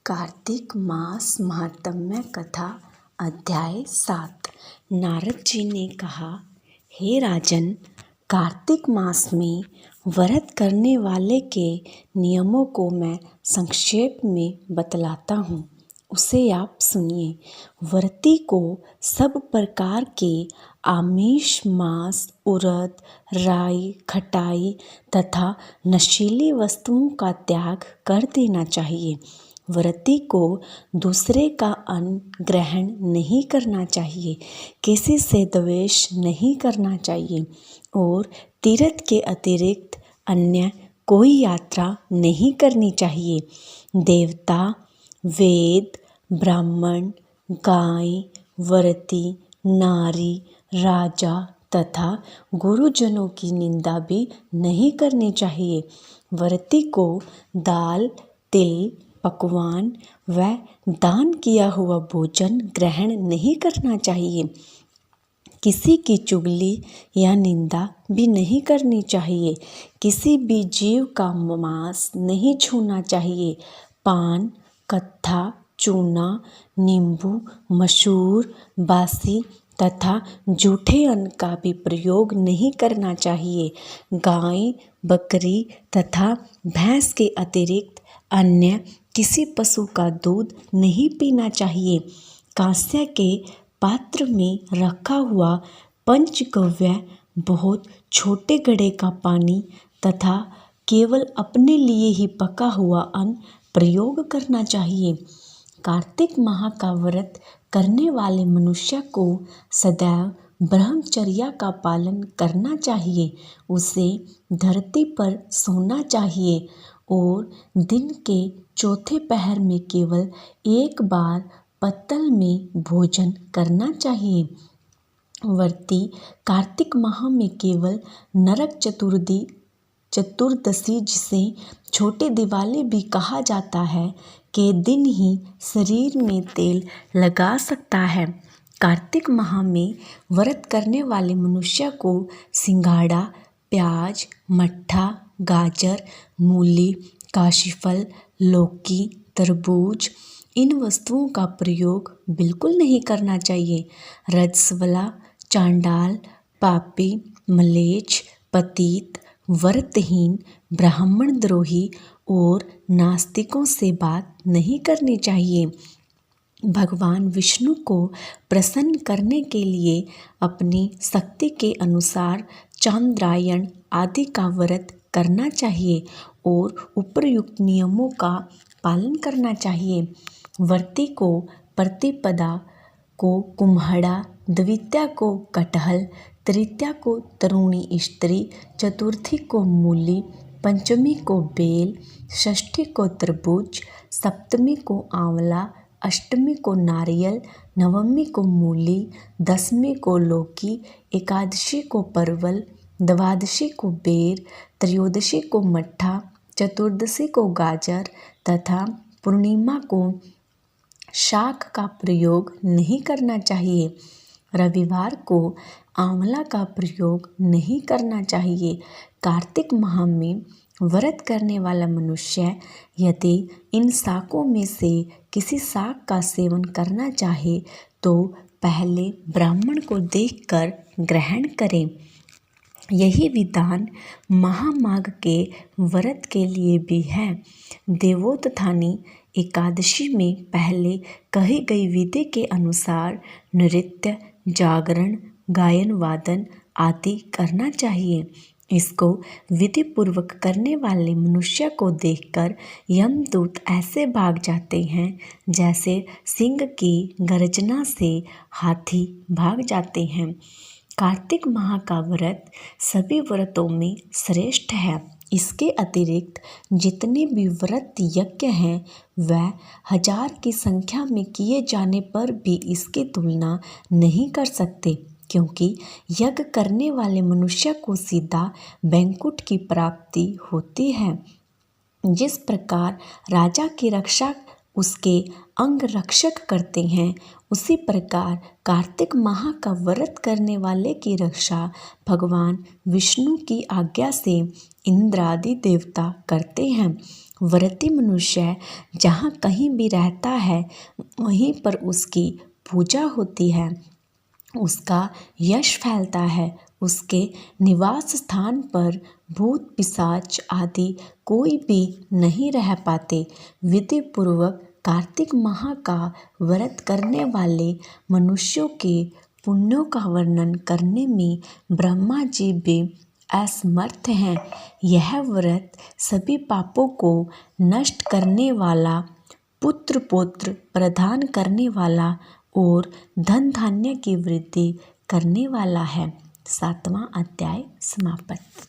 कार्तिक मास महात्म्य कथा अध्याय 7। नारद जी ने कहा, हे राजन, कार्तिक मास में व्रत करने वाले के नियमों को मैं संक्षेप में बतलाता हूँ, उसे आप सुनिए। व्रती को सब प्रकार के आमिष, मांस, उड़द, राई, खटाई तथा नशीली वस्तुओं का त्याग कर देना चाहिए। व्रती को दूसरे का अन्न ग्रहण नहीं करना चाहिए, किसी से द्वेष नहीं करना चाहिए और तीर्थ के अतिरिक्त अन्य कोई यात्रा नहीं करनी चाहिए। देवता, वेद, ब्राह्मण, गाय, व्रती, नारी, राजा तथा गुरुजनों की निंदा भी नहीं करनी चाहिए। व्रती को दाल, तिल, पकवान व दान किया हुआ भोजन ग्रहण नहीं करना चाहिए। किसी की चुगली या निंदा भी नहीं करनी चाहिए। किसी भी जीव का मांस नहीं छूना चाहिए। पान, कत्था, चूना, नींबू, मसूर, बासी तथा जूठे अन्न का भी प्रयोग नहीं करना चाहिए। गाय, बकरी तथा भैंस के अतिरिक्त अन्य किसी पशु का दूध नहीं पीना चाहिए। कांस्य के पात्र में रखा हुआ पंचगव्य, बहुत छोटे घड़े का पानी तथा केवल अपने लिए ही पका हुआ अन्न प्रयोग करना चाहिए। कार्तिक माह का व्रत करने वाले मनुष्य को सदैव ब्रह्मचर्या का पालन करना चाहिए। उसे धरती पर सोना चाहिए और दिन के चौथे पहर में केवल एक बार पत्तल में भोजन करना चाहिए। व्रती कार्तिक माह में केवल नरक चतुर्दशी, जिसे छोटी दिवाली भी कहा जाता है, के दिन ही शरीर में तेल लगा सकता है। कार्तिक माह में व्रत करने वाले मनुष्य को सिंघाड़ा, प्याज, मट्ठा, गाजर, मूली, काशीफल, लौकी, तरबूज, इन वस्तुओं का प्रयोग बिल्कुल नहीं करना चाहिए। रजस्वला, चांडाल, पापी, म्लेच्छ, पतित, व्रतहीन, ब्राह्मण द्रोही और नास्तिकों से बात नहीं करनी चाहिए। भगवान विष्णु को प्रसन्न करने के लिए अपनी शक्ति के अनुसार चांद्रायण आदि का व्रत करना चाहिए और उपयुक्त नियमों का पालन करना चाहिए। व्रती को प्रतिपदा को कुम्हड़ा, द्वितीया को कटहल, तृतीया को तरुणी स्त्री, चतुर्थी को मूली, पंचमी को बेल, षष्ठी को तरबूज, सप्तमी को आंवला, अष्टमी को नारियल, नवमी को मूली, दसवीं को लौकी, एकादशी को परवल, द्वादशी को बेर, त्रयोदशी को मट्ठा, चतुर्दशी को गाजर तथा पूर्णिमा को शाक का प्रयोग नहीं करना चाहिए। रविवार को आंवला का प्रयोग नहीं करना चाहिए। कार्तिक माह में व्रत करने वाला मनुष्य यदि इन शाकों में से किसी शाक का सेवन करना चाहे तो पहले ब्राह्मण को देखकर ग्रहण करें। यही विधान महामाघ के व्रत के लिए भी है। देवोत्थानी एकादशी में पहले कही गई विधि के अनुसार नृत्य, जागरण, गायन वादन आदि करना चाहिए। इसको विधि पूर्वक करने वाले मनुष्य को देखकर यमदूत ऐसे भाग जाते हैं जैसे सिंह की गर्जना से हाथी भाग जाते हैं। कार्तिक माह का व्रत सभी व्रतों में श्रेष्ठ है। इसके अतिरिक्त जितने भी व्रत यज्ञ हैं वह 1000 की संख्या में किए जाने पर भी इसकी तुलना नहीं कर सकते, क्योंकि यज्ञ करने वाले मनुष्य को सीधा वैकुंठ की प्राप्ति होती है। जिस प्रकार राजा की रक्षा उसके अंग रक्षक करते हैं, उसी प्रकार कार्तिक माह का व्रत करने वाले की रक्षा भगवान विष्णु की आज्ञा से इंद्र आदि देवता करते हैं। व्रती मनुष्य जहाँ कहीं भी रहता है वहीं पर उसकी पूजा होती है, उसका यश फैलता है। उसके निवास स्थान पर भूत पिशाच आदि कोई भी नहीं रह पाते। विधि पूर्वक कार्तिक माह का व्रत करने वाले मनुष्यों के पुण्यों का वर्णन करने में ब्रह्मा जी भी असमर्थ हैं। यह व्रत सभी पापों को नष्ट करने वाला, पुत्र पौत्र प्रदान करने वाला और धन धान्य की वृद्धि करने वाला है। 7वां अध्याय समाप्त।